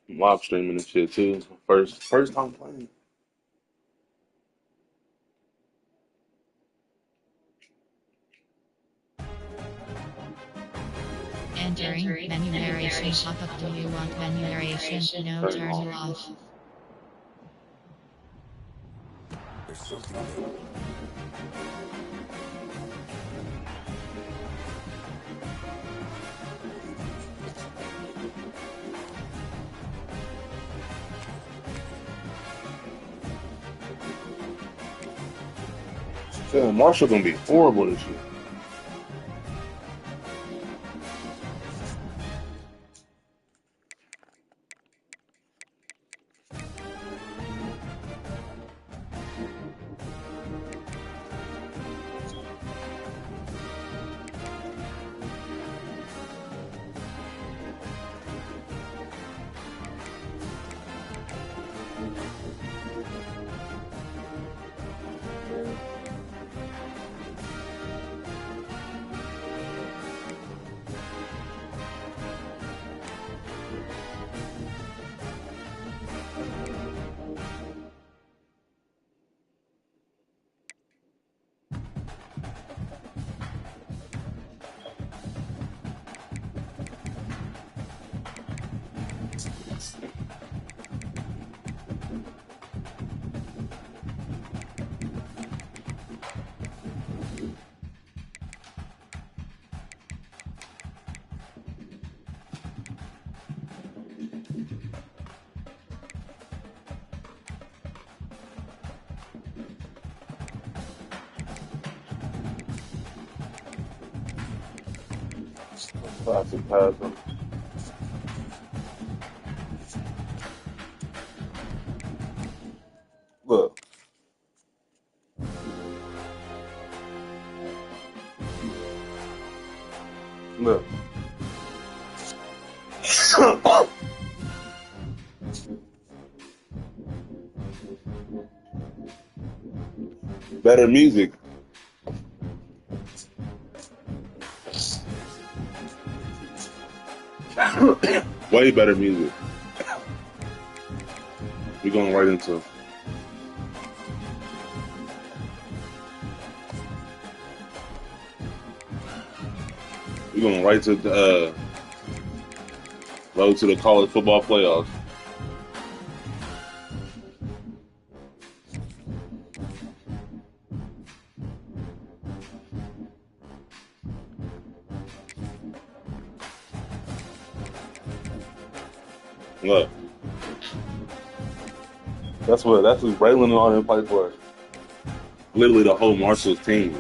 Live streaming and shit too. First time playing. Entering menu narration pop-up. Do you want menu narration? No, Turn it turn it off. off. There's something new. Yeah, Marshall gonna be horrible this year. Classic pass. Look. Look. Better music. Way better music. We're going right into. We're going right to the road to the college football playoffs. Look, that's what Braylon and all them play for. Literally the whole Marshall's team.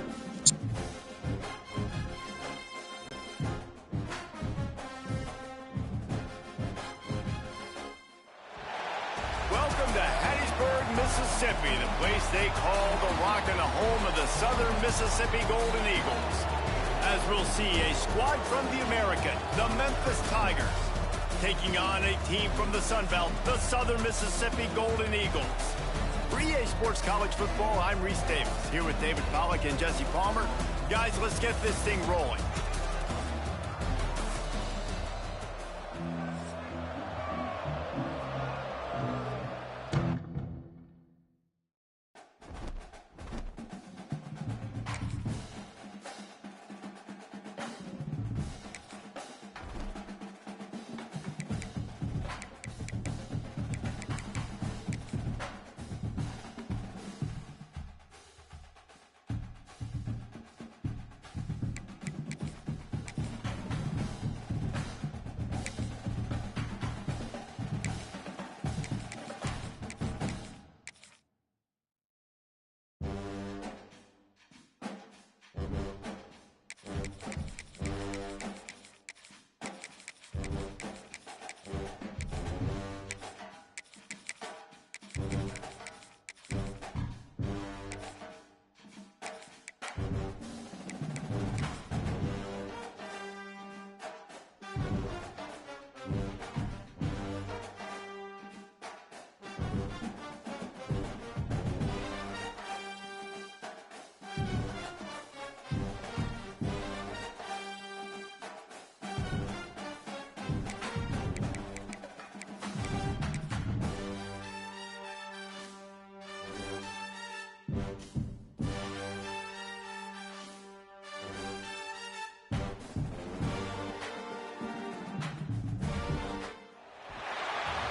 Welcome to Hattiesburg, Mississippi, the place they call the Rock and the home of the Southern Mississippi Golden Eagles. As we'll see, a squad from the American, the Memphis Tigers, taking on a team from the Sun Belt, the Southern Mississippi Golden Eagles. For EA Sports College Football, I'm Reese Davis, here with David Pollack and Jesse Palmer. Guys, let's get this thing rolling.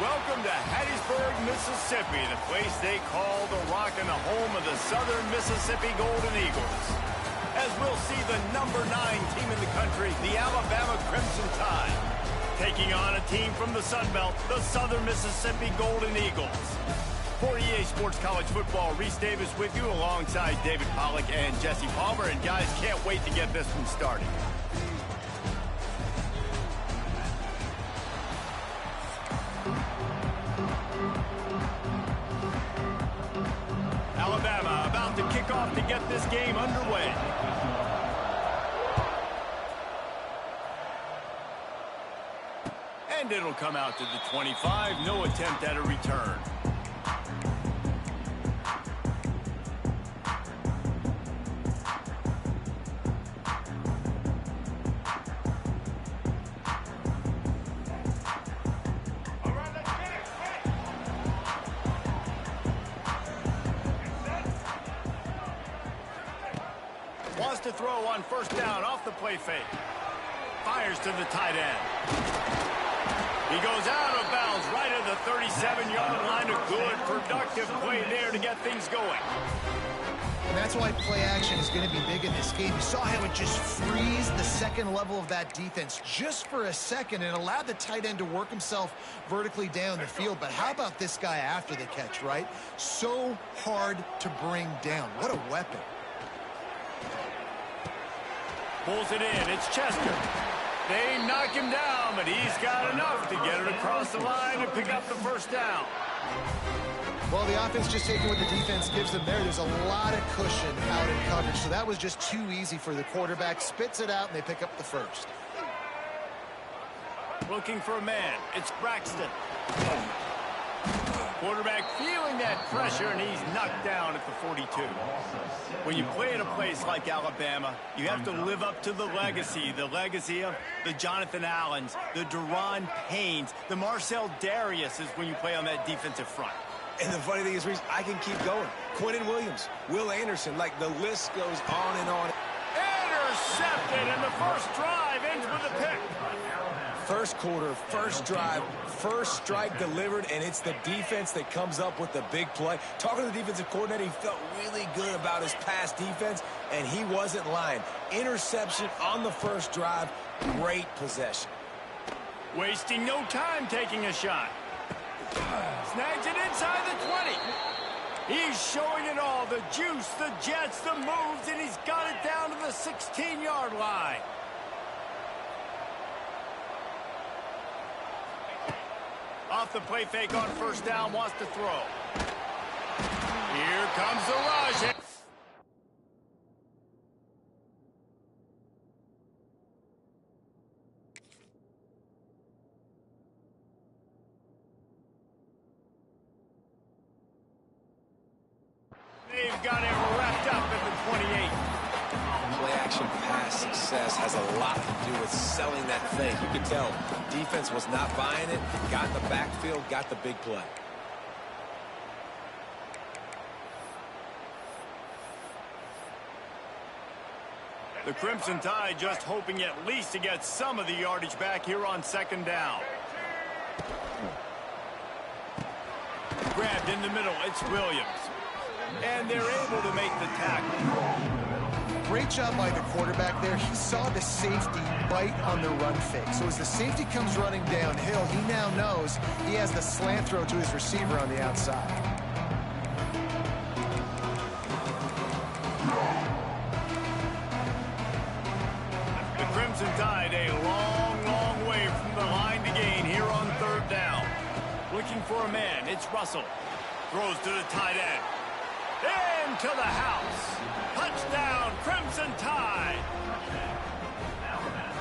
Welcome to Hattiesburg, Mississippi, the place they call the Rock and the home of the Southern Mississippi Golden Eagles. As we'll see the number 9 team in the country, the Alabama Crimson Tide, taking on a team from the Sun Belt, the Southern Mississippi Golden Eagles. For EA Sports College Football, Reese Davis with you alongside David Pollack and Jesse Palmer. And guys, can't wait to get this one started. Alabama about to kick off to get this game underway. And it'll come out to the 25. No attempt at a return. Wants to throw on first down off the play fake. Fires to the tight end. He goes out of bounds right at the 37-yard line. A good, productive play there to get things going. And that's why play action is going to be big in this game. You saw how it just freezed the second level of that defense just for a second and allowed the tight end to work himself vertically down the field. But how about this guy after the catch, right? So hard to bring down. What a weapon. Pulls it in. It's Chester. They knock him down, but he's got enough to get it across the line and pick up the first down. Well, the offense just taking what the defense gives them there. There's a lot of cushion out in coverage, so that was just too easy for the quarterback. Spits it out, and they pick up the first. Looking for a man. It's Braxton. Quarterback feeling that pressure, and he's knocked down at the 42. When you play at a place like Alabama, you have to live up to the legacy of the Jonathan Allens, the Deron Paynes, the Marcel Dariuses when you play on that defensive front. And the funny thing is, Reese, I can keep going. Quentin Williams, Will Anderson, like the list goes on and on. Intercepted, and the first drive ends with a pick. First quarter, first drive, first strike delivered, and it's the defense that comes up with the big play. Talking to the defensive coordinator, he felt really good about his pass defense, and he wasn't lying. Interception on the first drive, great possession. Wasting no time taking a shot. Snags it inside the 20. He's showing it all, the juice, the jets, the moves, and he's got it down to the 16-yard line. Off the play fake on first down, wants to throw. Here comes the rush. They've got it wrapped up at the 28. Play action pass success has a lot to do with selling that thing. You can tell defense was not buying it, got in the backfield, got the big play. The Crimson Tide just hoping at least to get some of the yardage back here on second down. Grabbed in the middle, it's Williams. And they're able to make the tackle. Great job by the quarterback there. He saw the safety right on the run fake. So as the safety comes running downhill, he now knows he has the slant throw to his receiver on the outside. The Crimson Tide a long, long way from the line to gain here on third down. Looking for a man, it's Russell. Throws to the tight end. Into the house. Touchdown, Crimson Tide.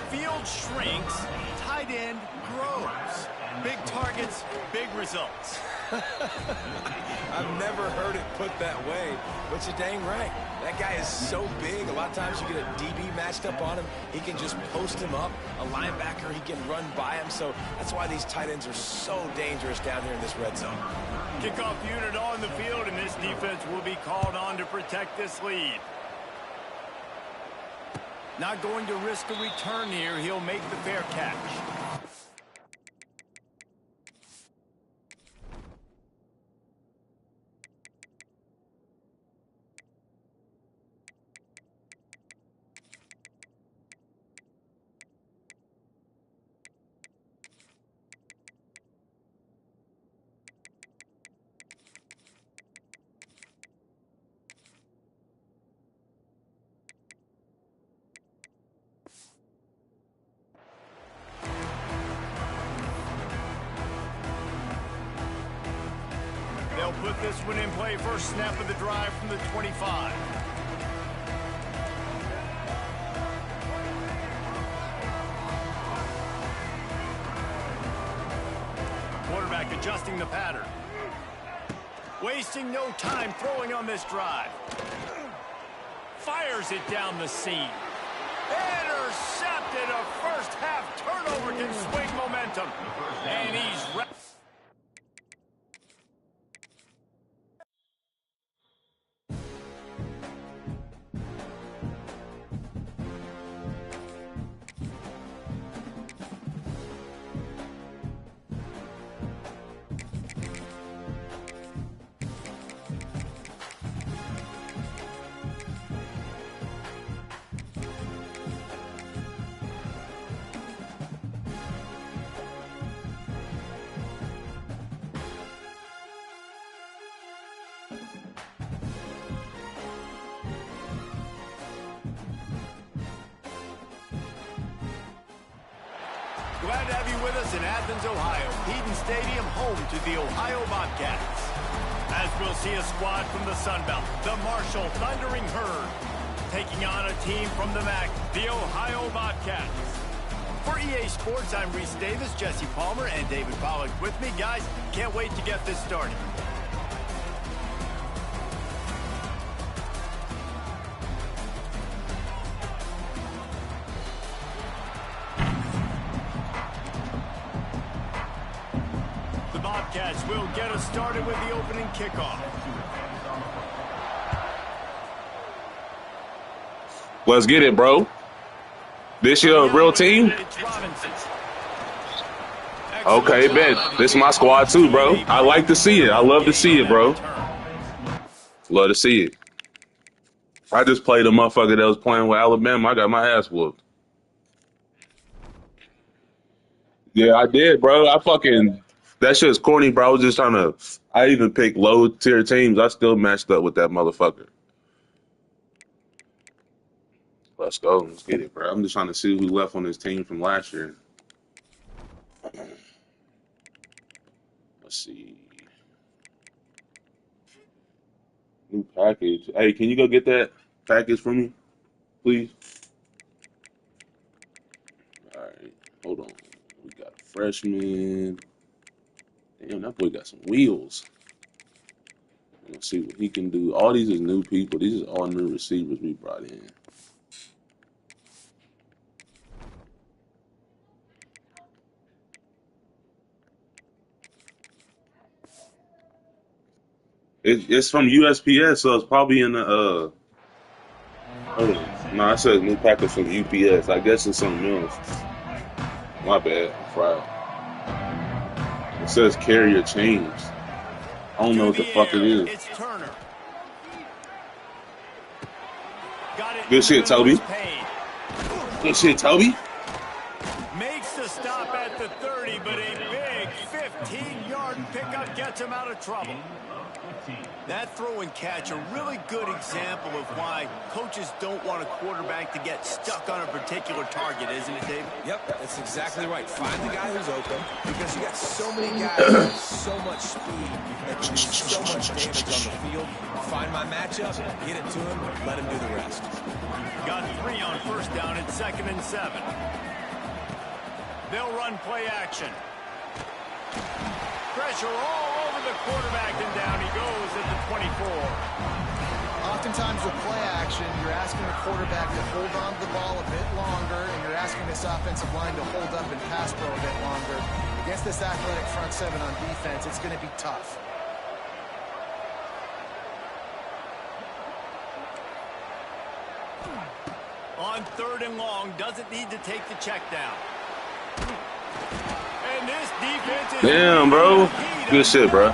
Field shrinks, tight end grows. Big targets, big results. I've never heard it put that way, but you're dang right. That guy is so big. A lot of times you get a DB matched up on him. He can just post him up. A linebacker, he can run by him. So that's why these tight ends are so dangerous down here in this red zone. Kickoff unit on the field, and this defense will be called on to protect this lead. Not going to risk a return here. He'll make the fair catch. put this one in play. First snap of the drive from the 25. Quarterback adjusting the pattern. Wasting no time throwing on this drive. Fires it down the seam. Intercepted. A first half turnover can swing momentum. And he's glad to have you with us in Athens, Ohio. Eden Stadium, home to the Ohio Bobcats. As we'll see a squad from the Sun Belt, the Marshall Thundering Herd, taking on a team from the MAC, the Ohio Bobcats. For EA Sports, I'm Reese Davis, Jesse Palmer, and David Pollack with me. Guys, can't wait to get this started. Bobcats will get us started with the opening kickoff. Let's get it, bro. This your real team? Okay, Ben. This is my squad too, bro. I like to see it. I love to see it, bro. Love to see it. I just played a motherfucker that was playing with Alabama. I got my ass whooped. Yeah, I did, bro. That shit's corny, bro. I was just I even picked low tier teams. I still matched up with that motherfucker. Let's go. Let's get it, bro. I'm just trying to see who left on this team from last year. Let's see. New package. Hey, can you go get that package for me, please? All right. Hold on. We got a freshman. Damn, that boy got some wheels. Let's see what he can do. All these is new people. These is all new receivers we brought in. It's from USPS, so it's probably in the no, it says new package from UPS. I guess it's something else. My bad. Right. It says carrier change. I don't know what the fuck it is. It's Turner. Good shit, Toby. Good shit, Toby. Makes the stop at the 30, but a big 15-yard pickup gets him out of trouble. That throw and catch, a really good example of why coaches don't want a quarterback to get stuck on a particular target, isn't it, Dave? Yep, that's exactly right. Find the guy who's open, because you got so many guys with so much speed that can do so much damage on the field. Find my matchup, get it to him, let him do the rest. Got 3 on first down at 2nd and 7. They'll run play action. Pressure all over the quarterback, and down he goes at the 24. Oftentimes with play action, you're asking the quarterback to hold on to the ball a bit longer, and you're asking this offensive line to hold up and pass pro a bit longer. Against this athletic front seven on defense, it's going to be tough. On 3rd and long, doesn't need to take the check down. And this defense is damn, bro. Good shit, bro.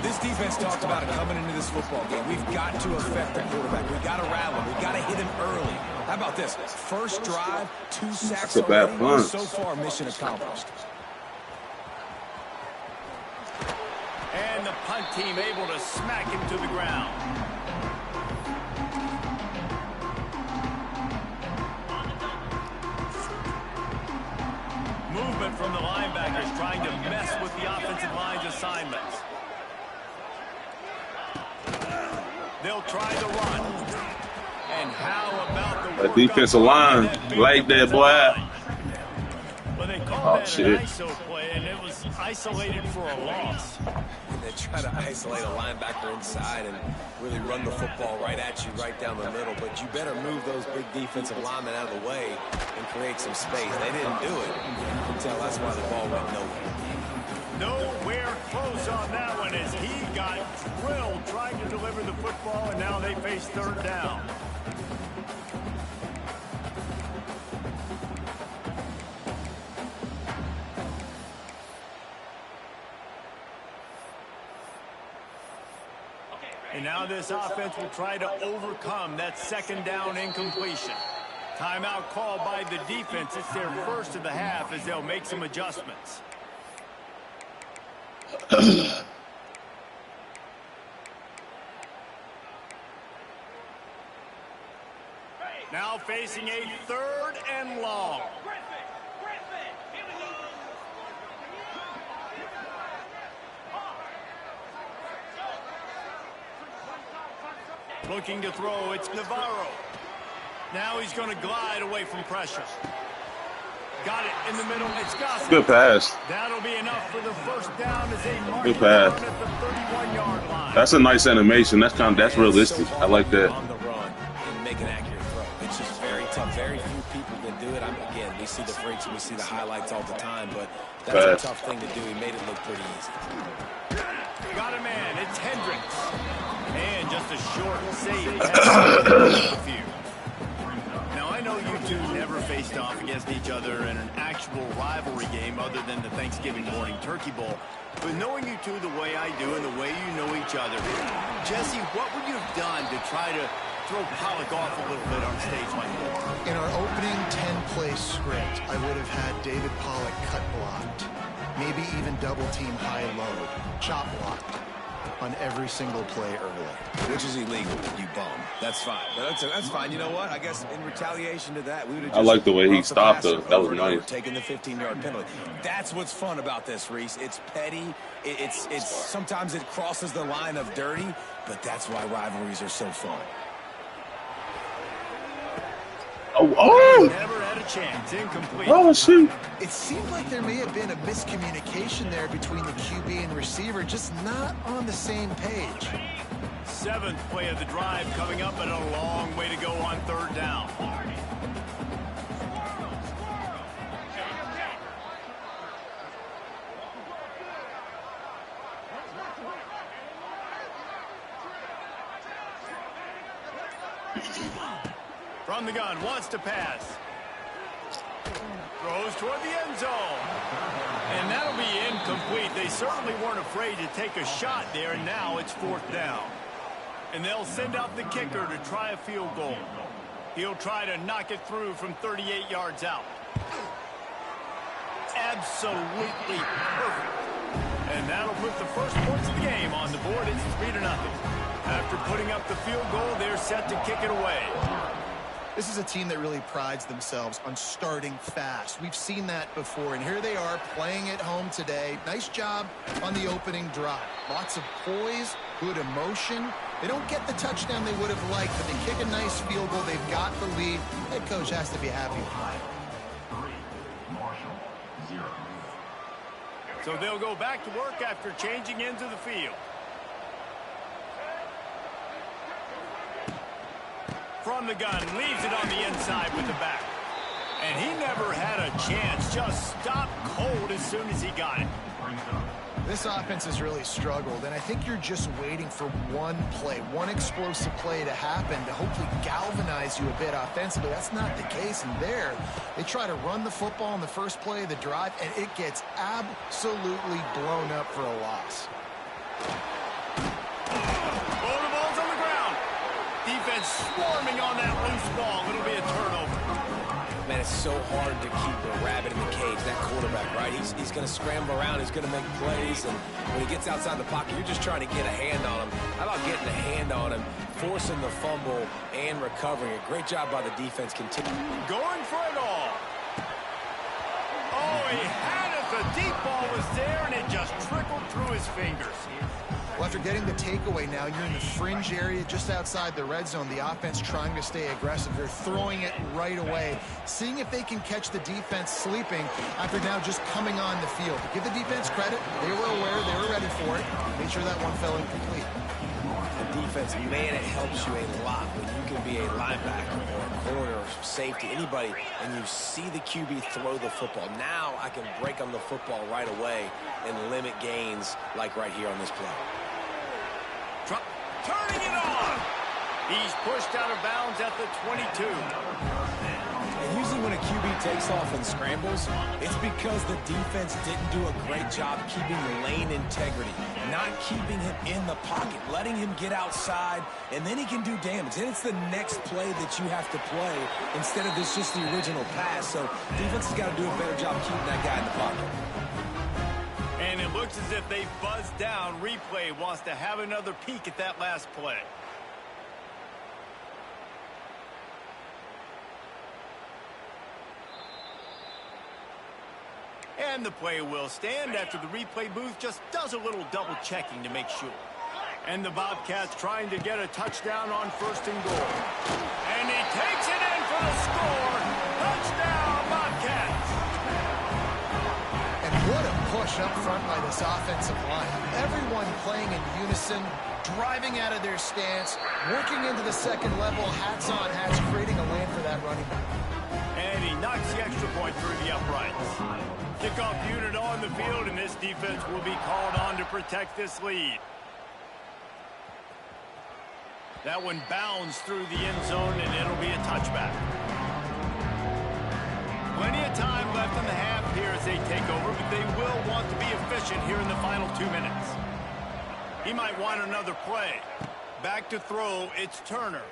This defense talked about it coming into this football game. We've got to affect the quarterback. We've got to rattle him. We've got to hit him early. How about this? First drive, 2 sacks already. So far, mission accomplished. And the punt team able to smack him to the ground. Movement from the linebackers trying to mess with the offensive line's assignments. They'll try the run. And how about the That defensive line, like that, boy. Well, they called Oh, that shit. an ISO play, and it was isolated for a loss. They try to isolate a linebacker inside and really run the football right at you, right down the middle. But you better move those big defensive linemen out of the way and create some space. They didn't do it. You can tell that's why the ball went nowhere. Nowhere close on that one as he got drilled trying to deliver the football, and now they face third down. And now this offense will try to overcome that second down incompletion. Timeout called by the defense. It's their first of the half as they'll make some adjustments. Now facing a third and long. Looking to throw, it's Navarro. Now he's going to glide away from pressure. Got it in the middle, it's Gossett. Good pass. That'll be enough for the first down as they mark Good pass. at the 31-yard line. That's a nice animation. That's realistic. I like that. On the run and make an accurate throw. It's just very tough. Very few people can do it. Again, we see the freaks and we see the highlights all the time, but that's a tough thing to do. He made it look pretty easy. Got a man, it's Hendricks. And just a short save. Now, I know you two never faced off against each other in an actual rivalry game other than the Thanksgiving morning Turkey Bowl. But knowing you two the way I do and the way you know each other, Jesse, what would you have done to try to throw Pollock off a little bit on stage like that? In our opening 10-play script, I would have had David Pollock cut blocked, maybe even double team high load, chop blocked on every single play early. Which is illegal, you bum. That's fine. That's fine. You know what? I guess in retaliation to that, we would have just... I like the way he stopped us. That was nice. Taking the 15-yard penalty. That's what's fun about this, Reese. It's petty. It's sometimes it crosses the line of dirty, but that's why rivalries are so fun. Oh! Never had a chance. Incomplete. Oh, shoot. It seemed like there may have been a miscommunication there between the QB and receiver, just not on the same page. Seventh play of the drive coming up, and a long way to go on third down. From the gun, wants to pass. Throws toward the end zone. And that'll be incomplete. They certainly weren't afraid to take a shot there, and now it's fourth down. And they'll send out the kicker to try a field goal. He'll try to knock it through from 38 yards out. Absolutely perfect. And that'll put the first points of the game on the board. It's 3-0. After putting up the field goal, they're set to kick it away. This is a team that really prides themselves on starting fast. We've seen that before, and here they are playing at home today. Nice job on the opening drive. Lots of poise, good emotion. They don't get the touchdown they would have liked, but they kick a nice field goal. They've got the lead. Head coach has to be happy with that. So they'll go back to work after changing into the field. From the gun, leaves it on the inside with the back. And he never had a chance, just stopped cold as soon as he got it. This offense has really struggled, and I think you're just waiting for one play, one explosive play to happen to hopefully galvanize you a bit offensively. That's not the case, and there, they try to run the football in the first play of the drive, and it gets absolutely blown up for a loss. Oh, the ball's on the ground. Defense swarming on that loose ball. It'll be a turnover. Man, it's so hard to keep a rabbit in the cage, that quarterback, right? He's going to scramble around. He's going to make plays. And when he gets outside the pocket, you're just trying to get a hand on him. How about getting a hand on him, forcing the fumble, and recovering it? Great job by the defense. Going for it all. Oh, he had it. The deep ball was there, and it just trickled through his fingers. Well, after getting the takeaway now, you're in the fringe area just outside the red zone. The offense trying to stay aggressive. They're throwing it right away, seeing if they can catch the defense sleeping after now just coming on the field. But give the defense credit. They were aware. They were ready for it. Made sure that one fell incomplete. The defense, man, it helps you a lot when you can be a linebacker or a corner or safety, anybody, and you see the QB throw the football. Now I can break on the football right away and limit gains like right here on this play. Turning it on. He's pushed out of bounds at the 22. And usually when a QB takes off and scrambles, it's because the defense didn't do a great job keeping lane integrity, not keeping him in the pocket, letting him get outside, and then he can do damage. Then it's the next play that you have to play instead of this just the original pass. So defense has got to do a better job keeping that guy in the pocket. And it looks as if they buzzed down. Replay wants to have another peek at that last play. And the play will stand after the replay booth just does a little double checking to make sure. And the Bobcats trying to get a touchdown on 1st and goal. And he takes it in for the score. Touchdown, Bobcats. And what a push up front by this offensive line. Everyone playing in unison, driving out of their stance, working into the second level, hats on hats, creating a lane for that running back. And he knocks the extra point through the uprights. Kickoff unit on the field, and this defense will be called on to protect this lead. That one bounds through the end zone, and it'll be a touchback. Plenty of time left in the half here as they take over, but they will want to be efficient here in the final 2 minutes. He might want another play. Back to throw, it's Turner.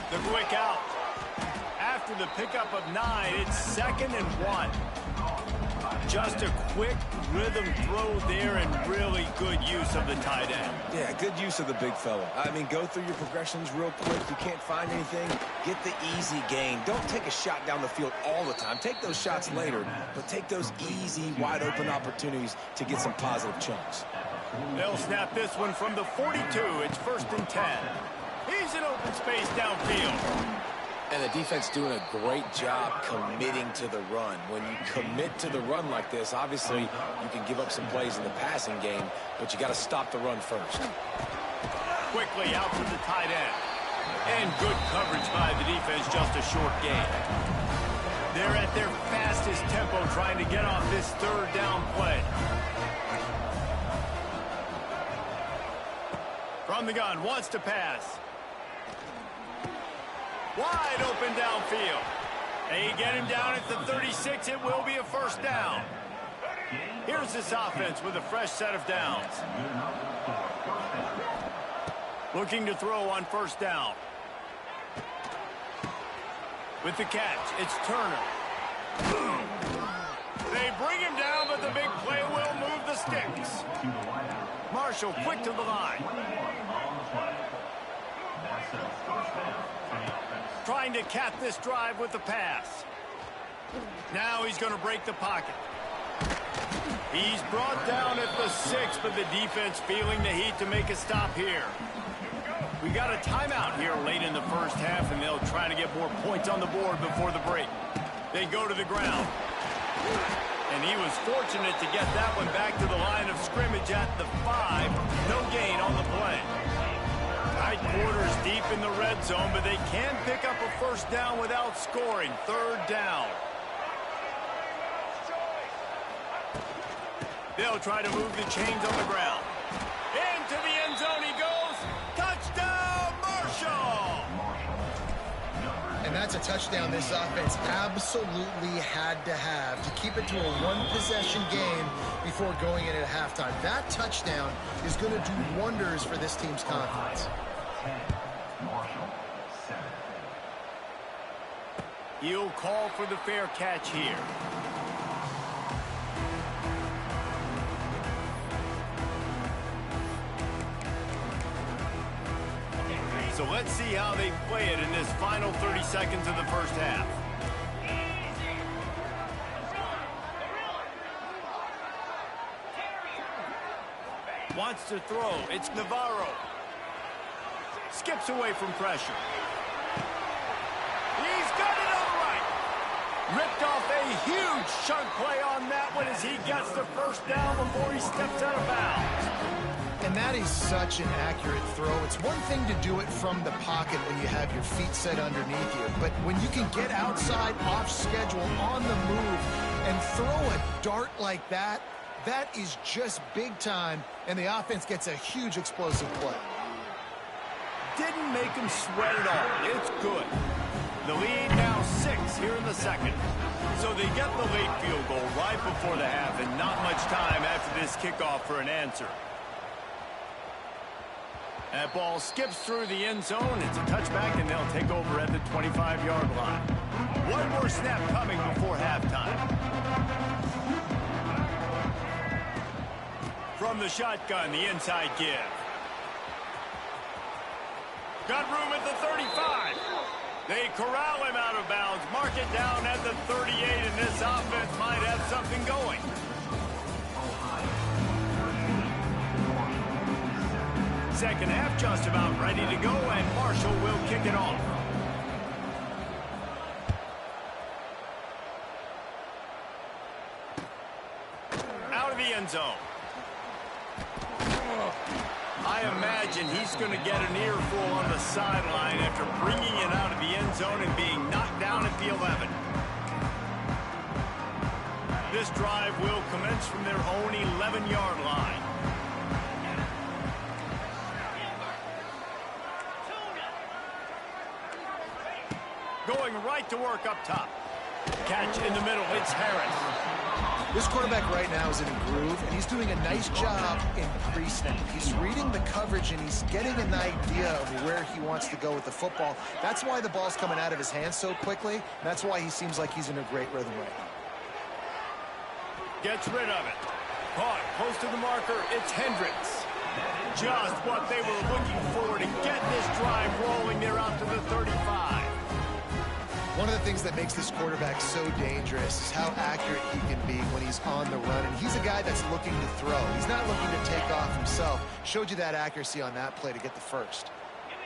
The quick out. After the pickup of 9, it's 2nd and 1. Just a quick rhythm throw there and really good use of the tight end. Yeah, good use of the big fella. I mean, go through your progressions real quick. You can't find anything, get the easy gain. Don't take a shot down the field all the time. Take those shots later, but take those easy, wide-open opportunities to get some positive chunks. They'll snap this one from the 42. It's 1st and 10. He's in open space downfield. And the defense doing a great job committing to the run. When you commit to the run like this, obviously you can give up some plays in the passing game, but you got to stop the run first. Quickly out to the tight end. And good coverage by the defense, just a short gain. They're at their fastest tempo trying to get off this 3rd down play. From the gun, wants to pass. Wide open downfield. They get him down at the 36. It will be a 1st down. Here's this offense with a fresh set of downs. Looking to throw on 1st down. With the catch, it's Turner. They bring him down, but the big play will move the sticks. Marshall quick to the line. Trying to cap this drive with the pass. Now he's going to break the pocket. He's brought down at the 6, but the defense feeling the heat to make a stop here. We got a timeout here late in the 1st half, and they'll try to get more points on the board before the break. They go to the ground. And he was fortunate to get that one back to the line of scrimmage at the 5. No gain on the play. Tight quarters deep in the red zone, but they can pick up a 1st down without scoring. 3rd down. They'll try to move the chains on the ground. Into the end zone he goes. Touchdown, Marshall! And that's a touchdown this offense absolutely had to have to keep it to a 1-possession game before going in at halftime. That touchdown is going to do wonders for this team's confidence. He'll call for the fair catch here. So let's see how they play it in this final 30 seconds of the 1st half. Wants to throw. It's Navarro. Skips away from pressure. He's got it all right. Ripped off a huge chunk play on that one as he gets the first down before he steps out of bounds. And that is such an accurate throw. It's one thing to do it from the pocket when you have your feet set underneath you, but when you can get outside, off schedule, on the move, and throw a dart like that, that is just big time, and the offense gets a huge explosive play. Didn't make him sweat at all. It's good. The lead now 6 here in the second. So they get the late field goal right before the half, and not much time after this kickoff for an answer. That ball skips through the end zone. It's a touchback, and they'll take over at the 25-yard line. One more snap coming before halftime. From the shotgun, the inside give. Got room at the 35. They corral him out of bounds, mark it down at the 38, and this offense might have something going. Second half just about ready to go, and Marshall will kick it off. Out of the end zone. I imagine he's going to get an earful on the sideline after bringing it out of the end zone and being knocked down at the 11. This drive will commence from their own 11-yard line. Going right to work up top. Catch in the middle. It's Harris. This quarterback right now is in a groove, and he's doing a nice job in pre-snap. He's reading the coverage, and he's getting an idea of where he wants to go with the football. That's why the ball's coming out of his hands so quickly. And that's why he seems like he's in a great rhythm right now. Gets rid of it. Caught close to the marker. It's Hendricks. Just what they were looking for to get this drive rolling. They're out to the 35. One of the things that makes this quarterback so dangerous is how accurate he can be when he's on the run. And he's a guy that's looking to throw. He's not looking to take off himself. Showed you that accuracy on that play to get the first.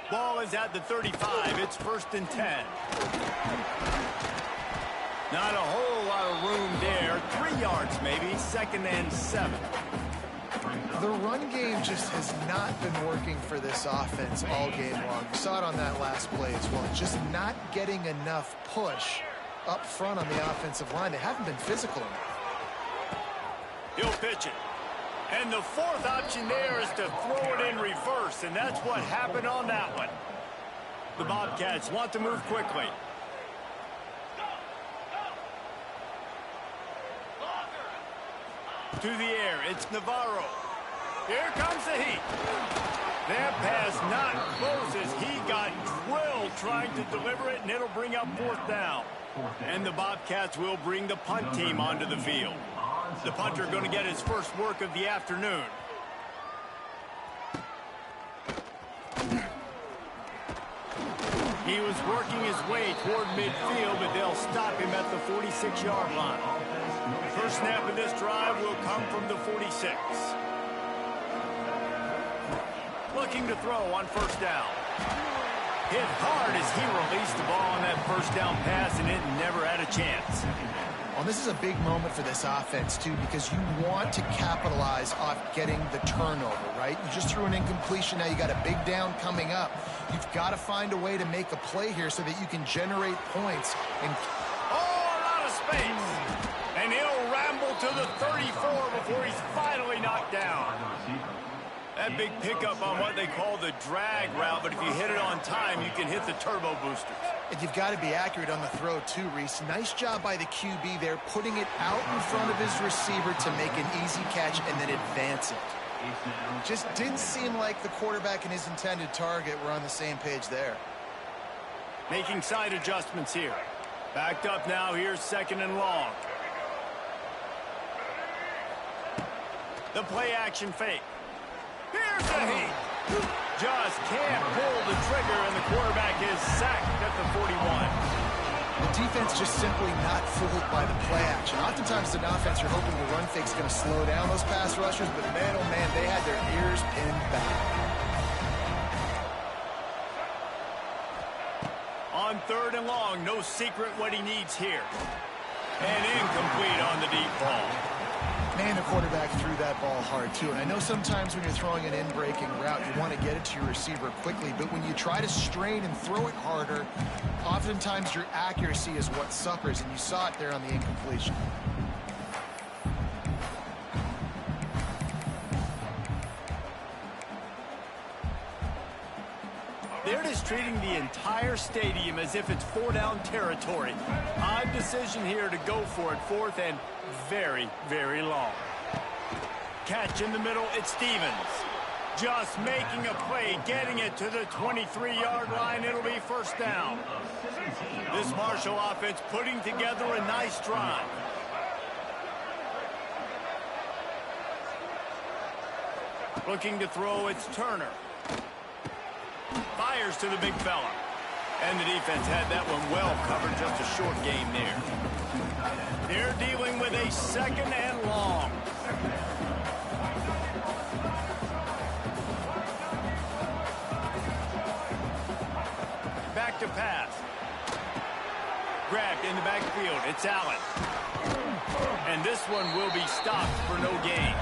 Ball is at the 35. It's 1st and 10. Not a whole lot of room there. 3 yards maybe. 2nd and 7. The run game just has not been working for this offense all game long. We saw it on that last play as well. Just not getting enough push up front on the offensive line. They haven't been physical enough. He'll pitch it. And the 4th option there is to throw it in reverse, and that's what happened on that one. The Bobcats want to move quickly. To the air, it's Navarro. Here comes the heat. That pass not close as he got drilled trying to deliver it, and it'll bring up 4th down. And the Bobcats will bring the punt team onto the field. The punter going to get his first work of the afternoon. He was working his way toward midfield, but they'll stop him at the 46-yard line. First snap of this drive will come from the 46. Looking to throw on 1st down. Hit hard as he released the ball on that 1st down pass, and it never had a chance. Well, this is a big moment for this offense, too, because you want to capitalize off getting the turnover, right? You just threw an incompletion. Now you got a big down coming up. You've got to find a way to make a play here so that you can generate points. And oh, a lot of space. And he'll ramble to the 34 before he's finally knocked down. That big pickup on what they call the drag route, but if you hit it on time, you can hit the turbo boosters. And you've got to be accurate on the throw, too, Reese. Nice job by the QB there, putting it out in front of his receiver to make an easy catch and then advance it. Just didn't seem like the quarterback and his intended target were on the same page there. Making side adjustments here. Backed up now. Here's 2nd and long. The play action fake. Here's the heat. Just can't pull the trigger, and the quarterback is sacked at the 41. The defense just simply not fooled by the play action. Oftentimes, an offense, you're hoping the run fake's going to slow down those pass rushers, but man, oh man, they had their ears pinned back. On 3rd and long, no secret what he needs here. And incomplete on the deep ball. Man, the quarterback threw that ball hard, too. And I know sometimes when you're throwing an in-breaking route, you want to get it to your receiver quickly. But when you try to strain and throw it harder, oftentimes your accuracy is what suffers. And you saw it there on the incompletion. They're just treating the entire stadium as if it's 4-down territory. Odd decision here to go for it. 4th and very, very long. Catch in the middle, it's Stevens. Just making a play, getting it to the 23-yard line. It'll be 1st down. This Marshall offense putting together a nice drive. Looking to throw, it's Turner. Fires to the big fella. And the defense had that one well covered, just a short game there. They're dealing with a 2nd and long. Back to pass. Grabbed in the backfield. It's Allen. And this one will be stopped for no gain.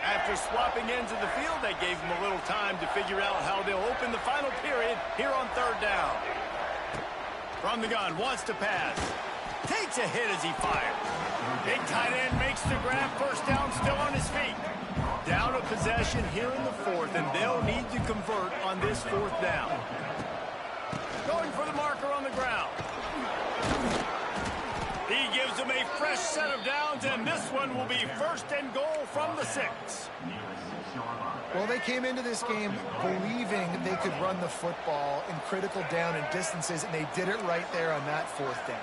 After swapping ends of the field, they gave him a little time to figure out how they'll open the final period here on 3rd down. From the gun, wants to pass. Takes a hit as he fires. Big tight end makes the grab. 1st down, still on his feet. Down a possession here in the 4th, and they'll need to convert on this 4th down. Going for the marker on the ground. He gives them a fresh set of downs, and this one will be 1st and goal from the 6. Well, they came into this game believing they could run the football in critical down and distances, and they did it right there on that 4th down.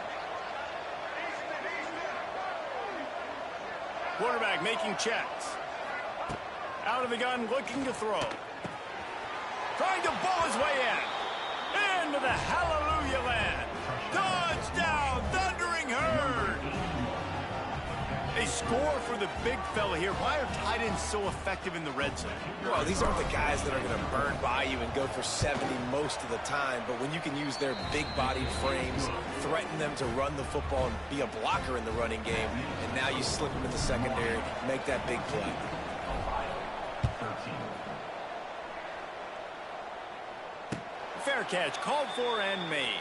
Quarterback making checks. Out of the gun, looking to throw. Trying to bowl his way in. Into the hallelujah land. Touchdown, Thundering Herd. A score for the big fella here. Why are tight ends so effective in the red zone? Well, these aren't the guys that are going to burn by you and go for 70 most of the time, but when you can use their big-bodied frames, threaten them to run the football and be a blocker in the running game, and now you slip them in the secondary, make that big play. Fair catch, called for and made.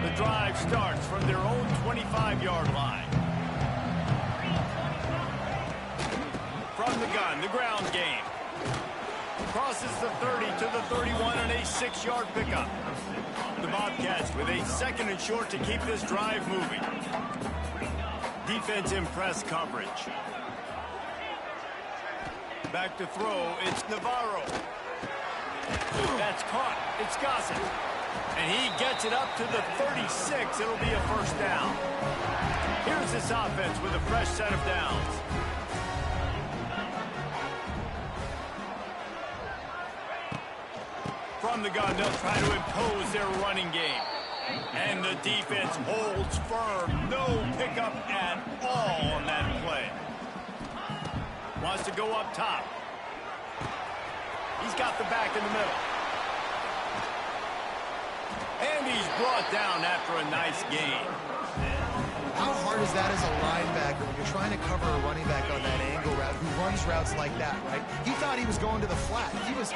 The drive starts from their own 25-yard line. From the gun, the ground game. Crosses the 30 to the 31 and a 6-yard pickup. The Bobcats with a 2nd and short to keep this drive moving. Defense in press coverage. Back to throw, it's Navarro. That's caught, it's Gossett. And he gets it up to the 36. It'll be a 1st down. Here's this offense with a fresh set of downs. From the gun, they'll try to impose their running game. And the defense holds firm. No pickup at all on that play. Wants to go up top. He's got the back in the middle. And he's brought down after a nice gain. How hard is that as a linebacker when you're trying to cover a running back on that angle route who runs routes like that, right? He thought he was going to the flat. He was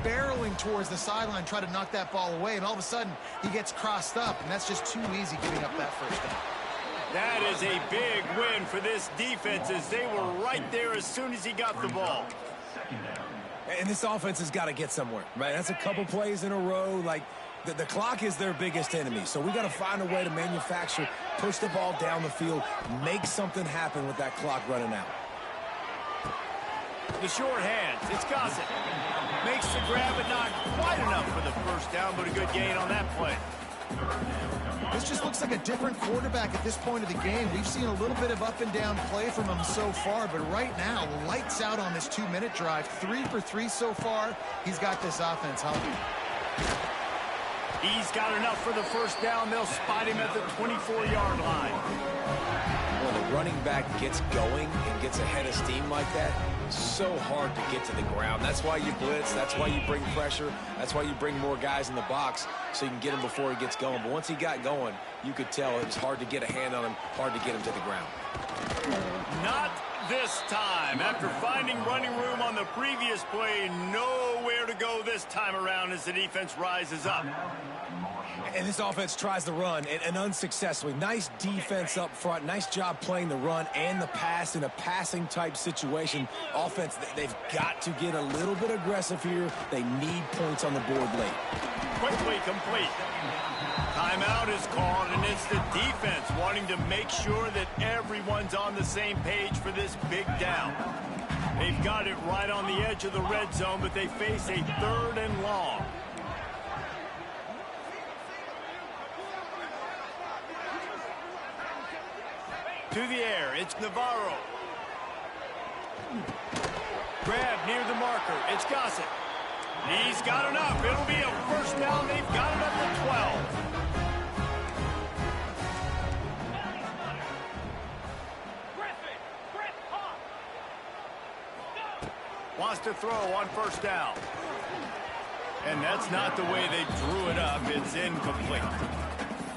barreling towards the sideline, trying to knock that ball away, and all of a sudden he gets crossed up, and that's just too easy giving up that 1st down. That is a big win for this defense as they were right there as soon as he got the ball. And this offense has got to get somewhere, right? That's a couple plays in a row. Like, The clock is their biggest enemy, so we got to find a way to manufacture, push the ball down the field, make something happen with that clock running out. The short hands, it's Gossett. Makes the grab, but not quite enough for the first down, but a good gain on that play. This just looks like a different quarterback at this point of the game. We've seen a little bit of up and down play from him so far, but right now, lights out on this 2-minute drive. 3 for 3 so far. He's got this offense humming. He's got enough for the first down. They'll spot him at the 24-yard line. When the running back gets going and gets ahead of steam like that, so hard to get to the ground. That's why you blitz. That's why you bring pressure. That's why you bring more guys in the box so you can get him before he gets going. But once he got going, you could tell it was hard to get a hand on him, hard to get him to the ground. Not this time. After finding running room on the previous play, nowhere to go this time around as the defense rises up. And this offense tries to run, and unsuccessfully. Nice defense up front. Nice job playing the run and the pass in a passing-type situation. Offense, they've got to get a little bit aggressive here. They need points on the board late. Quickly complete. Timeout is called, and it's the defense wanting to make sure that everyone's on the same page for this big down. They've got it right on the edge of the red zone, but they face a 3rd and long. To the air, it's Navarro. Grab near the marker, it's Gossett. He's got enough. It'll be a first down. They've got it up to 12. Wants to throw on first down. And that's not the way they drew it up. It's incomplete.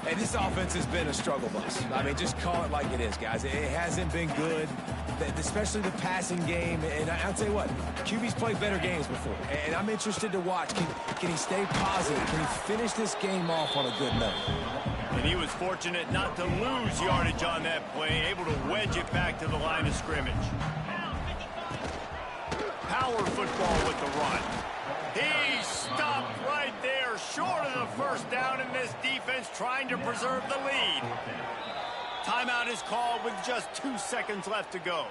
Hey, this offense has been a struggle bus. I mean, just call it like it is, guys. It hasn't been good, especially the passing game. And I'll tell you what, QB's played better games before. And I'm interested to watch. Can he stay positive? Can he finish this game off on a good note? And he was fortunate not to lose yardage on that play, able to wedge it back to the line of scrimmage. Power football with the run. He stopped right there, short of the first down, in this defense trying to preserve the lead. Timeout is called with just 2 seconds left to go.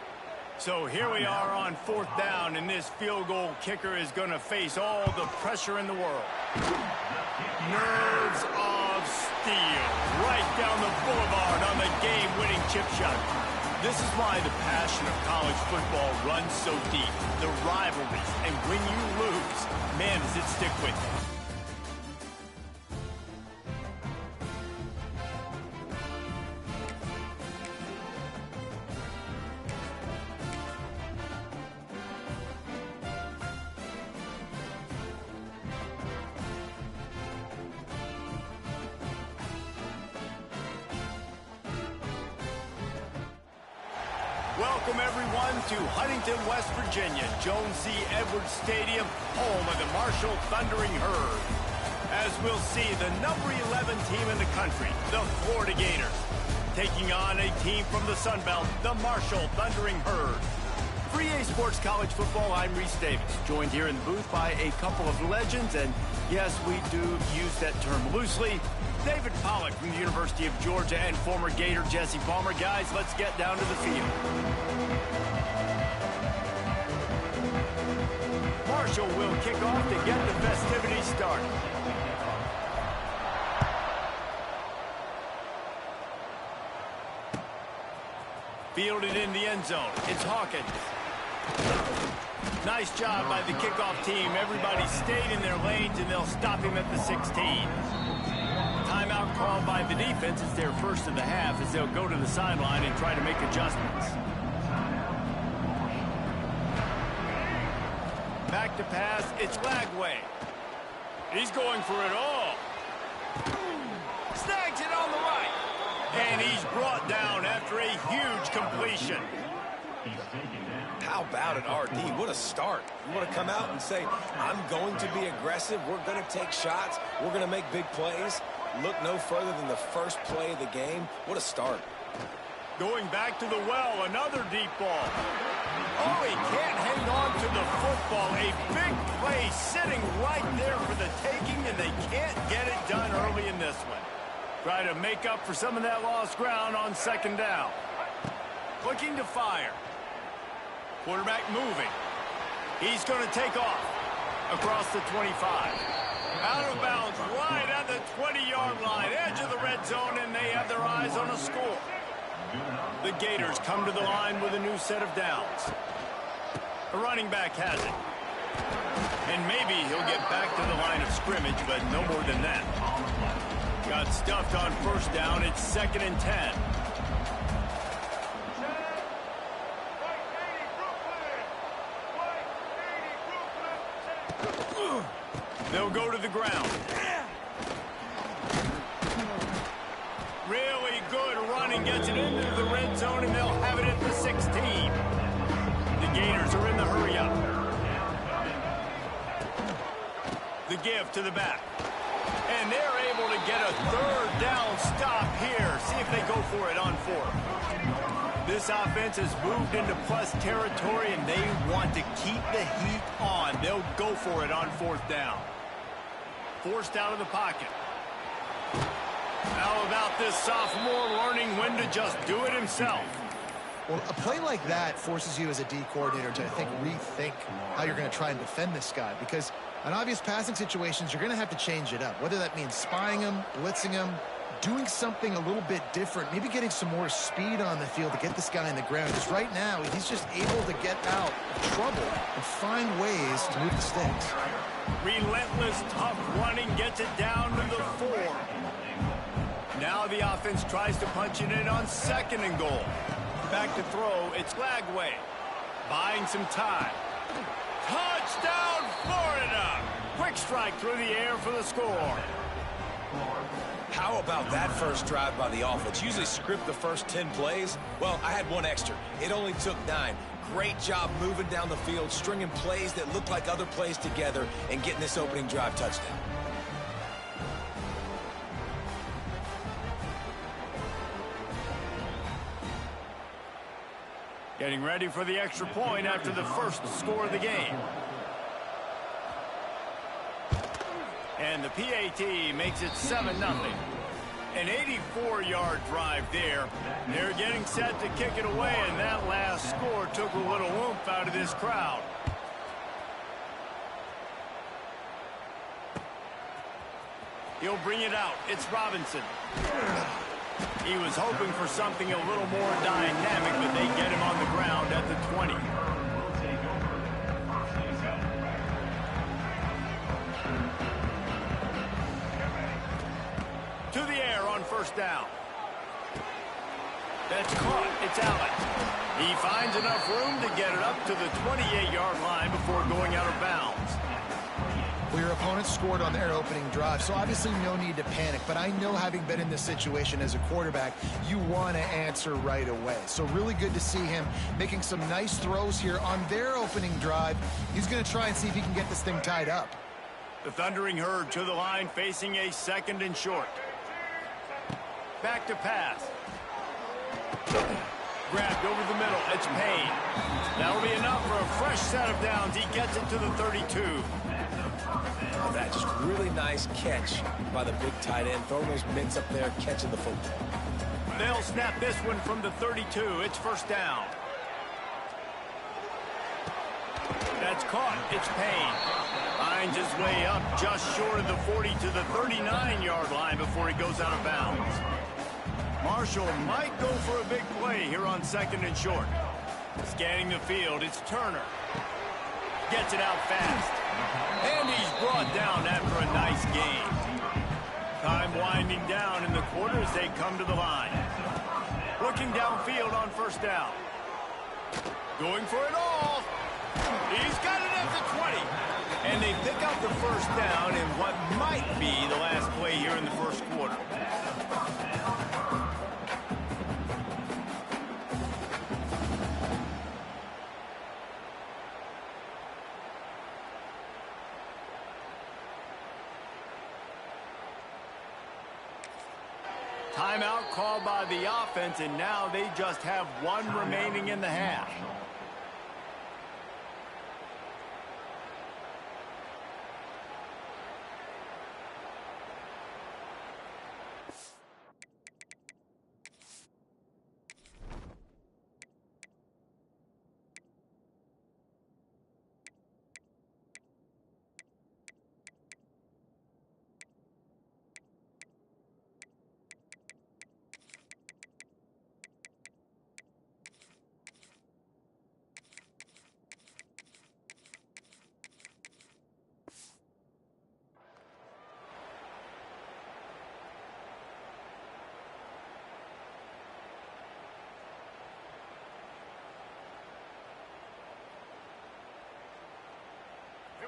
So here we are on 4th down, and this field goal kicker is going to face all the pressure in the world. Nerves of steel, right down the boulevard on the game-winning chip shot. This is why the passion of college football runs so deep. The rivalries, and when you lose, man, does it stick with you. Welcome, everyone, to Huntington, West Virginia, Jones C. Edwards Stadium, home of the Marshall Thundering Herd. As we'll see, the number 11 team in the country, the Florida Gators, taking on a team from the Sun Belt, the Marshall Thundering Herd. For EA Sports College Football, I'm Reese Davis, joined here in the booth by a couple of legends, and yes, we do use that term loosely. David Pollack from the University of Georgia and former Gator Jesse Palmer. Guys, let's get down to the field. Marshall will kick off to get the festivities started. Fielded in the end zone. It's Hawkins. Nice job by the kickoff team. Everybody stayed in their lanes, and they'll stop him at the 16. Timeout called by the defense. It's their first of the half as they'll go to the sideline and try to make adjustments. Back to pass. It's Lagway. He's going for it all. Snags it on the right. And he's brought down after a huge completion. How about it, RD? What a start. You want to come out and say, I'm going to be aggressive. We're going to take shots. We're going to make big plays. Look no further than the first play of the game. What a start. Going back to the well, another deep ball. Oh, he can't hang on to the football. A big play sitting right there for the taking, and they can't get it done early in this one. Try to make up for some of that lost ground on second down. Looking to fire. Quarterback moving. He's going to take off across the 25. Out of bounds, right at the 20-yard line, edge of the red zone, and they have their eyes on a score. The Gators come to the line with a new set of downs. The running back has it. And maybe he'll get back to the line of scrimmage, but no more than that. Got stuffed on first down. It's 2nd and 10. They'll go to the ground. Really good running, gets it into the red zone, and they'll have it at the 16. The Gators are in the hurry-up. The give to the back. And they're able to get a 3rd down stop here. See if they go for it on 4th. This offense has moved into plus territory, and they want to keep the heat on. They'll go for it on 4th down. Forced out of the pocket. How about this sophomore learning when to just do it himself? Well, a play like that forces you as a D coordinator to, I think, rethink how you're going to try and defend this guy, because on obvious passing situations, you're going to have to change it up, whether that means spying him, blitzing him, doing something a little bit different, maybe getting some more speed on the field to get this guy in the ground, because right now he's just able to get out of trouble and find ways to move the sticks. Relentless, tough running, gets it down to the 4. Now the offense tries to punch it in on 2nd and goal. Back to throw, it's Lagway. Buying some time. Touchdown, Florida! Quick strike through the air for the score. How about that first drive by the offense? Usually script the first 10 plays. Well, I had one extra. It only took 9. Great job moving down the field, stringing plays that look like other plays together, and getting this opening drive touchdown. Getting ready for the extra point after the first score of the game. And the PAT makes it 7-0. An 84-yard drive there. They're getting set to kick it away, and that last score took a little oomph out of this crowd. He'll bring it out. It's Robinson. He was hoping for something a little more dynamic, but they get him on the ground at the 20. To the air on first down. That's caught. It's Allen. He finds enough room to get it up to the 28-yard line before going out of bounds. Well, your opponent scored on their opening drive, so obviously no need to panic. But I know, having been in this situation as a quarterback, you want to answer right away. So really good to see him making some nice throws here on their opening drive. He's going to try and see if he can get this thing tied up. The Thundering Herd to the line, facing a 2nd and short. Back to pass. Grabbed over the middle. It's Payne. That'll be enough for a fresh set of downs. He gets it to the 32. That just really nice catch by the big tight end. Throwing those mitts up there, catching the football. They'll snap this one from the 32. It's first down. That's caught. It's Payne. Finds his way up just short of the 40 to the 39-yard line before he goes out of bounds. Marshall might go for a big play here on 2nd and short. Scanning the field, it's Turner. Gets it out fast. And he's brought down after a nice game. Time winding down in the quarter as they come to the line. Looking downfield on first down. Going for it all. He's got it at the 20. And they pick up the first down in what might be the last play here in the first quarter. Timeout called by the offense, and now they just have one remaining in the half.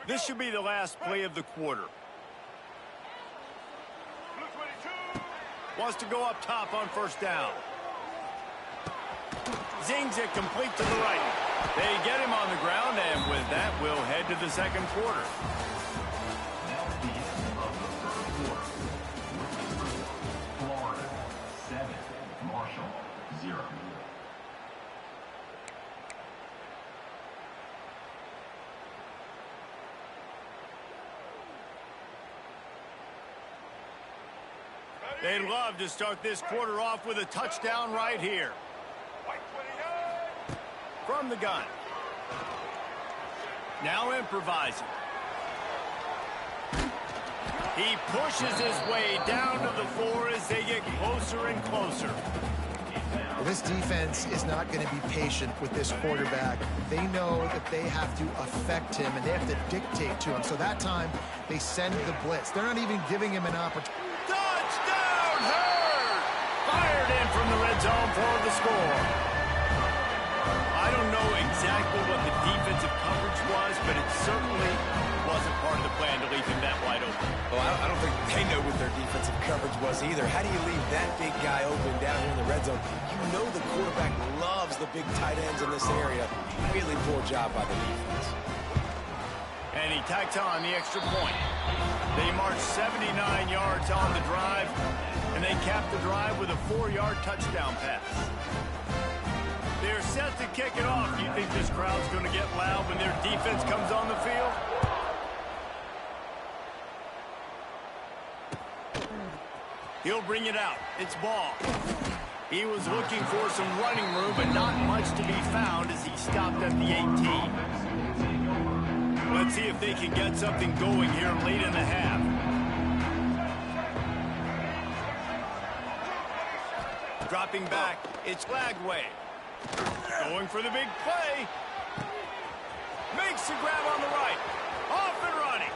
This should be the last play of the quarter. Wants to go up top on first down. Zings it complete to the right. They get him on the ground, and with that, we'll head to the second quarter. Florida 7, Marshall 0. They'd love to start this quarter off with a touchdown right here. From the gun. Now improvising. He pushes his way down to the floor as they get closer and closer. This defense is not going to be patient with this quarterback. They know that they have to affect him, and they have to dictate to him. So that time, they send the blitz. They're not even giving him an opportunity. Touchdown, Hurd! Fired in from the red zone for the score. I don't know exactly what the defensive coverage was, but it certainly wasn't part of the plan to leave him that wide open. Well, I don't think they know what their defensive coverage was either. How do you leave that big guy open down here in the red zone? You know the quarterback loves the big tight ends in this area. Really poor job by the defense. And he tacks on the extra point. They march 79 yards on the drive, and they cap the drive with a 4-yard touchdown pass. They're set to kick it off. Do you think this crowd's going to get loud when their defense comes on the field? He'll bring it out. It's ball. He was looking for some running room, but not much to be found as he stopped at the 18. Let's see if they can get something going here late in the half. Dropping back, it's Lagway. Going for the big play. Makes the grab on the right. Off and running.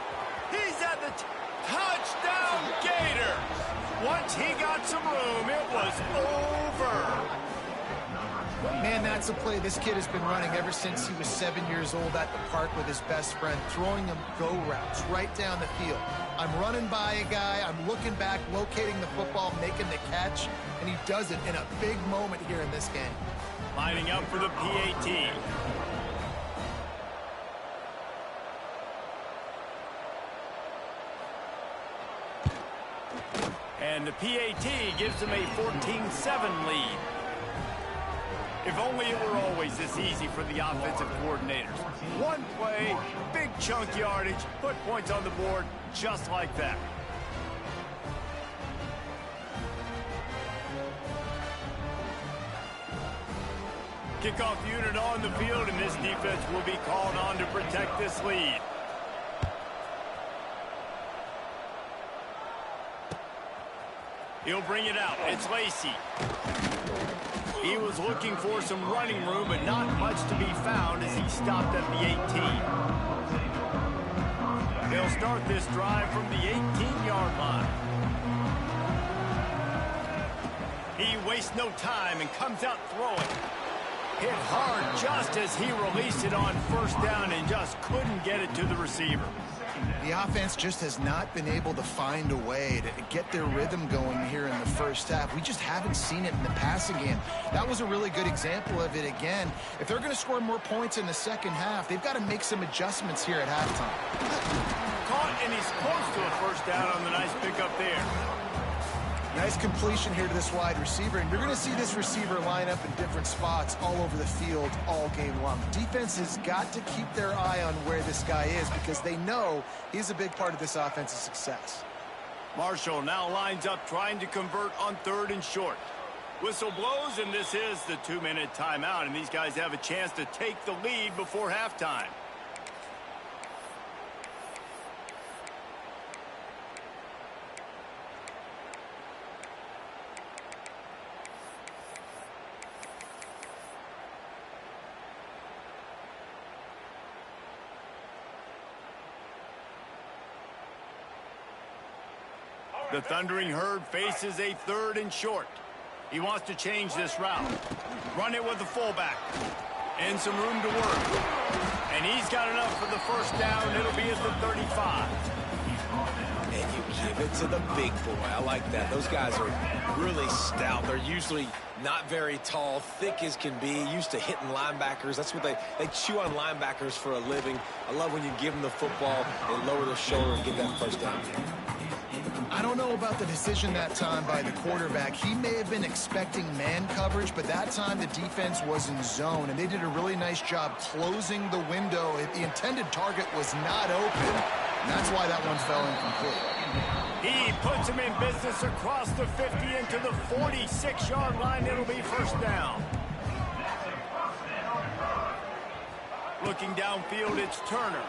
He's at the touchdown Gators. Once he got some room, it was over. Man, that's a play this kid has been running ever since he was 7 years old at the park with his best friend, throwing him go routes right down the field. I'm running by a guy, I'm looking back, locating the football, making the catch, and he does it in a big moment here in this game. Lining up for the PAT. And the PAT gives them a 14-7 lead. If only it were always this easy for the offensive coordinators. One play, big chunk yardage, put points on the board just like that. Kickoff unit on the field, and this defense will be called on to protect this lead. He'll bring it out. It's Lacey. He was looking for some running room, but not much to be found as he stopped at the 18. They'll start this drive from the 18-yard line. He wastes no time and comes out throwing. Hit hard just as he released it on first down and just couldn't get it to the receiver. The offense just has not been able to find a way to get their rhythm going here in the first half. We just haven't seen it in the passing game. That was a really good example of it again. If they're going to score more points in the second half, they've got to make some adjustments here at halftime. Caught, and he's close to a first down on the nice pickup there. Nice completion here to this wide receiver, and you're going to see this receiver line up in different spots all over the field all game long. Defense has got to keep their eye on where this guy is because they know he's a big part of this offense's success. Marshall now lines up trying to convert on 3rd and short. Whistle blows, and this is the 2-minute timeout, and these guys have a chance to take the lead before halftime. The Thundering Herd faces a 3rd and short. He wants to change this route. Run it with the fullback. And some room to work. And he's got enough for the first down. It'll be at the 35. And you give it to the big boy. I like that. Those guys are really stout. They're usually not very tall, thick as can be, used to hitting linebackers. That's what they chew on linebackers for a living. I love when you give them the football, they lower their shoulder and get that first down. I don't know about the decision that time by the quarterback. He may have been expecting man coverage, but that time the defense was in zone, and they did a really nice job closing the window. The intended target was not open, and that's why that one fell incomplete. He puts him in business across the 50 into the 46-yard line. It'll be first down. Looking downfield, it's Turner.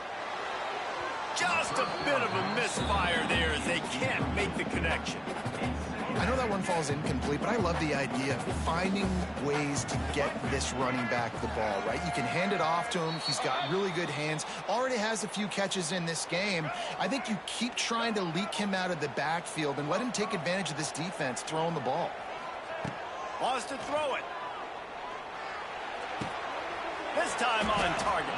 Just a bit of a misfire there as they can't make the connection. I know that one falls incomplete, but I love the idea of finding ways to get this running back the ball, right? You can hand it off to him. He's got really good hands. Already has a few catches in this game. I think you keep trying to leak him out of the backfield and let him take advantage of this defense throwing the ball. Wants to throw it. This time on target.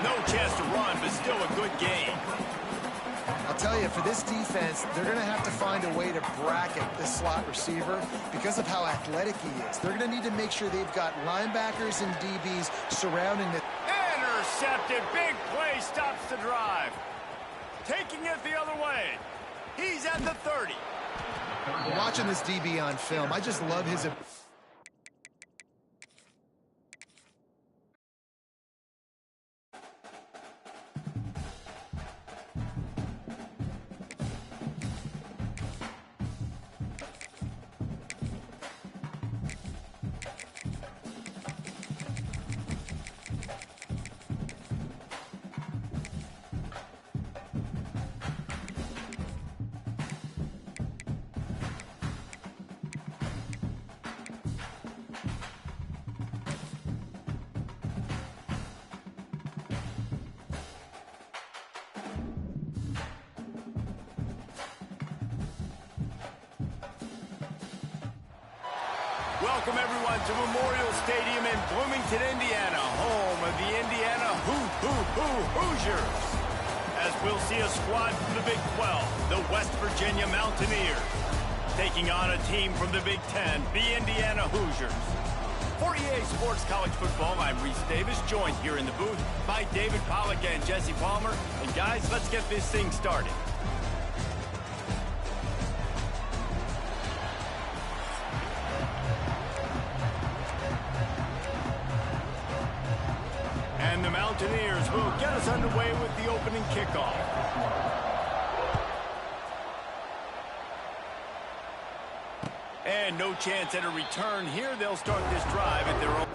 No chance to run, but still a good game. I'll tell you, for this defense, they're going to have to find a way to bracket this slot receiver because of how athletic he is. They're going to need to make sure they've got linebackers and DBs surrounding the... Intercepted. Big play stops the drive. Taking it the other way. He's at the 30. Watching this DB on film, I just love his... Welcome, everyone, to Memorial Stadium in Bloomington, Indiana, home of the Indiana Hoosiers. As we'll see a squad from the Big 12, the West Virginia Mountaineers, taking on a team from the Big 10, the Indiana Hoosiers. For EA Sports College Football, I'm Reese Davis, joined here in the booth by David Pollack and Jesse Palmer. And guys, let's get this thing started. And the Mountaineers will get us underway with the opening kickoff. And no chance at a return here. They'll start this drive at their own...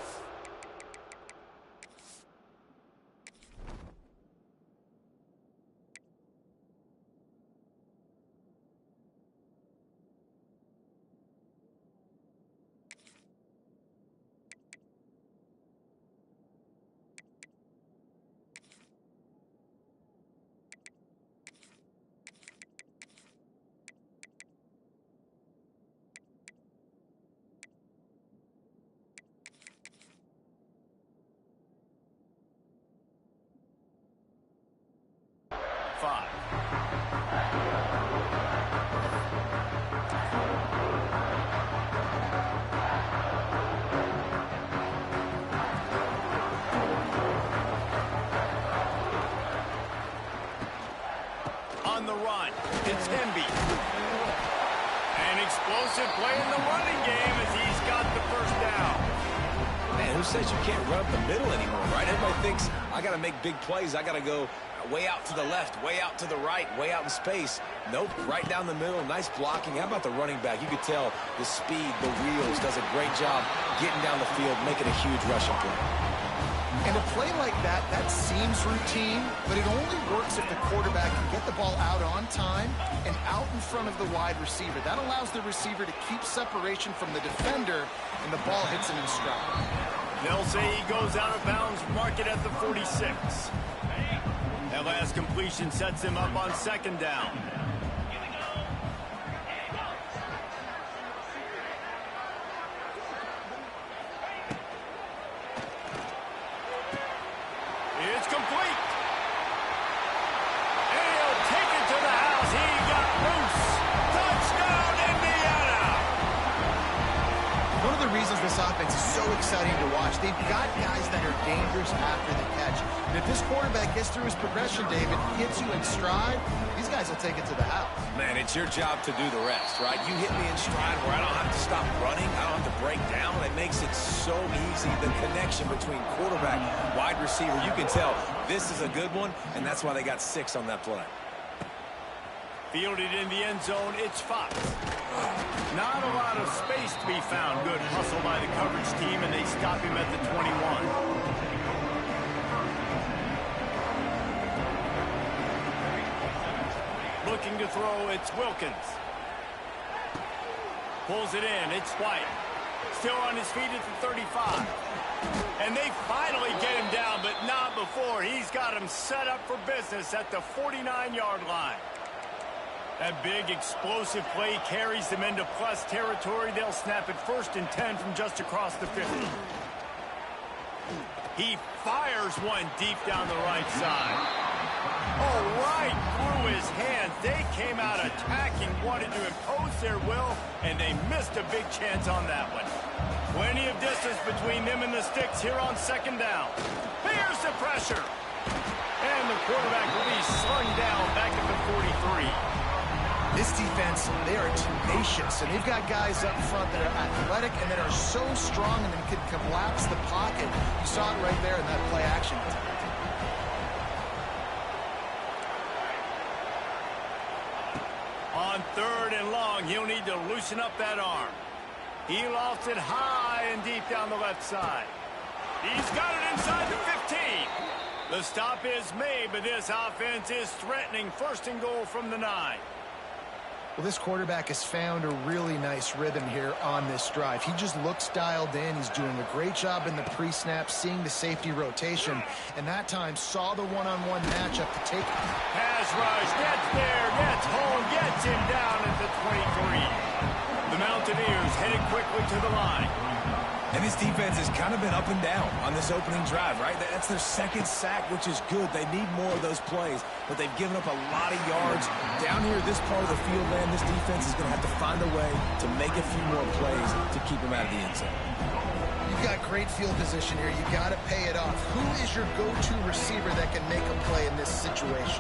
five. On the run, it's Hemby. An explosive play in the running game as he's got the first down. Man, who says you can't run up the middle anymore, right? Everybody thinks, I got to make big plays. I got to go way out to the left, way out to the right, way out in space. Nope, right down the middle. Nice blocking. How about the running back? You could tell the speed, the wheels, does a great job getting down the field, making a huge rushing play. And a play like that, that seems routine, but it only works if the quarterback can get the ball out on time and out in front of the wide receiver. That allows the receiver to keep separation from the defender, and the ball hits him in stride. They'll say he goes out of bounds, mark it at the 46. That last completion sets him up on second down. complete. And he'll take it to the house. He got loose. Touchdown, Indiana. One of the reasons this offense is so exciting to watch, they've got guys that are dangerous after the catch. And if this quarterback gets through his progression, David, hits you in stride, these guys will take it to the house. Man, it's your job to do the rest, right? You hit me in stride where I don't have to stop running. I don't have to break down. It makes it so easy. The connection between quarterback, wide receiver, you can tell this is a good one, and that's why they got 6 on that play. Fielded in the end zone, it's Fox. Not a lot of space to be found. Good hustle by the coverage team, and they stop him at the 21. Looking to throw, it's Wilkins. Pulls it in, it's White. Still on his feet at the 35. And they finally get him down, but not before. He's got him set up for business at the 49-yard line. That big explosive play carries them into plus territory. They'll snap it 1st and 10 from just across the 50. He fires one deep down the right side. Oh, right through his hands. They came out attacking, wanted to impose their will, and they missed a big chance on that one. Plenty of distance between them and the sticks here on 2nd down. Here's the pressure. And the quarterback will be slung down back at the 43. This defense, they are tenacious, and they've got guys up front that are athletic and that are so strong and can collapse the pocket. You saw it right there in that play action. On 3rd and long, he'll need to loosen up that arm. He lofts it high and deep down the left side. He's got it inside the 15. The stop is made, but this offense is threatening 1st and goal from the 9. Well, this quarterback has found a really nice rhythm here on this drive. He just looks dialed in. He's doing a great job in the pre-snap, seeing the safety rotation, and that time saw the one-on-one matchup to take it. Pass rush, gets there, gets home, gets him down at the 23. The Mountaineers headed quickly to the line. And this defense has kind of been up and down on this opening drive, right? That's their 2nd sack, which is good. They need more of those plays, but they've given up a lot of yards. Down here, this part of the field, man, this defense is going to have to find a way to make a few more plays to keep them out of the end zone. You've got great field position here. You got to pay it off. Who is your go-to receiver that can make a play in this situation?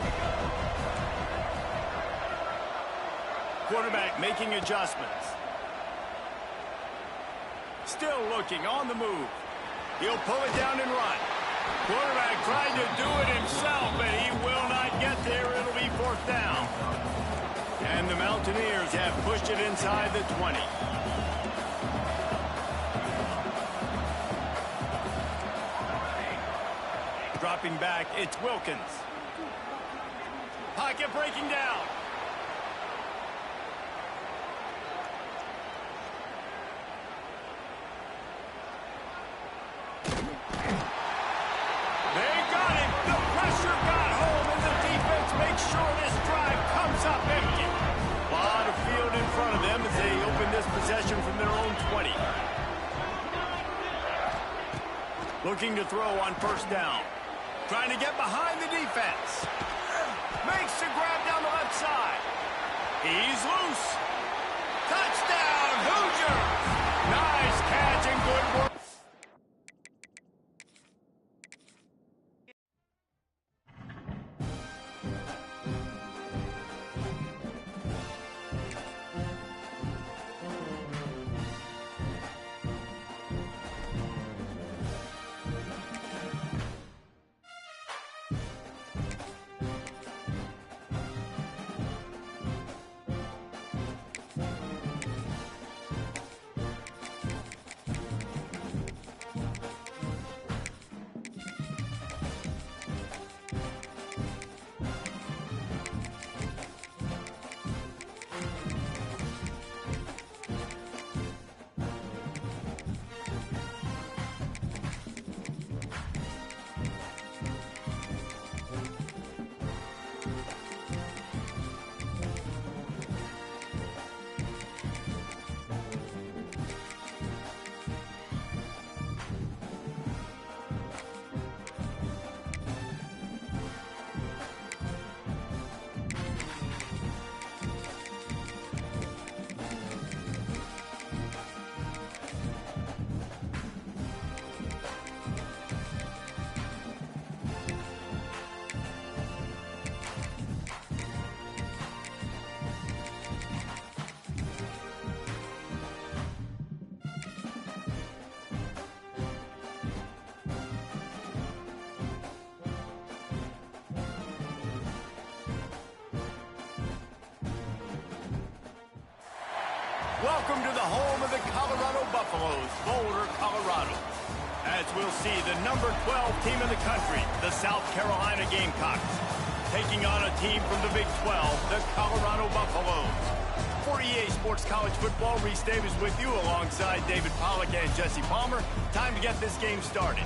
Quarterback making adjustments. Still looking on the move. He'll pull it down and run. Quarterback tried to do it himself, but he will not get there. It'll be 4th down. And the Mountaineers have pushed it inside the 20. Dropping back, it's Wilkins. Pocket breaking down. Possession from their own 20. Looking to throw on 1st down. Trying to get behind the defense. Makes the grab down the left side. He's loose. Touchdown, Hoosiers! Nice catch and good work. Welcome to the home of the Colorado Buffaloes, Boulder, Colorado. As we'll see, the number 12 team in the country, the South Carolina Gamecocks, taking on a team from the Big 12, the Colorado Buffaloes. For EA Sports College Football, Reese Davis with you alongside David Pollack and Jesse Palmer. Time to get this game started.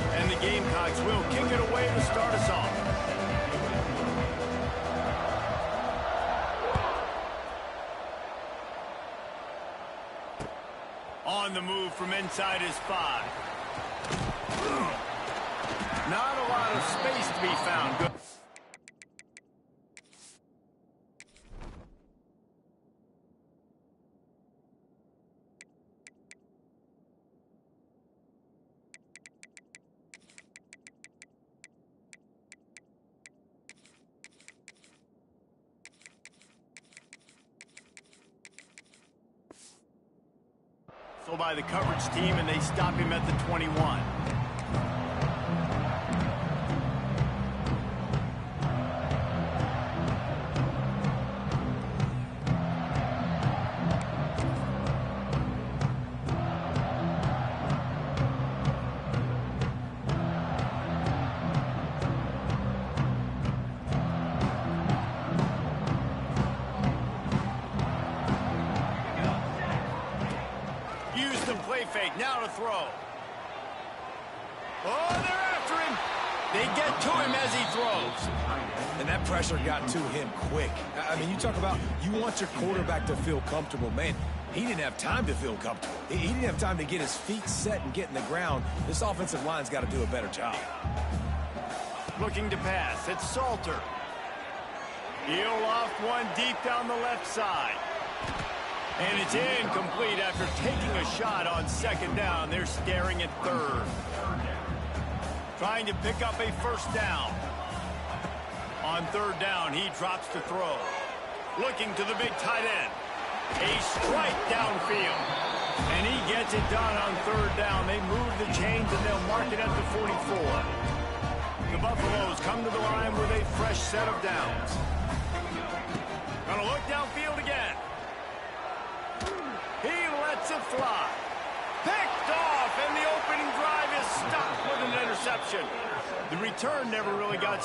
And the Gamecocks will kick it away to start us off. On the move from inside his 5. Not a lot of space to be found. Good. So by the coverage team, and they stop him at the 21. Use the play fake, now to throw. Oh, they're after him. They get to him as he throws. And that pressure got to him quick. I mean, you talk about you want your quarterback to feel comfortable. Man, he didn't have time to feel comfortable. He didn't have time to get his feet set and get in the ground. This offensive line's got to do a better job. Looking to pass, it's Salter. He'll loft one deep down the left side. And it's incomplete after taking a shot on second down. They're staring at third. Trying to pick up a first down. On third down, he drops to throw. Looking to the big tight end. A strike downfield. And he gets it done on third down. They move the chains and they'll mark it at the 44. The Buffaloes come to the line with a fresh set of downs. Gonna look downfield again. He lets it fly. Picked off, and the opening drive is stopped with an interception. The return never really got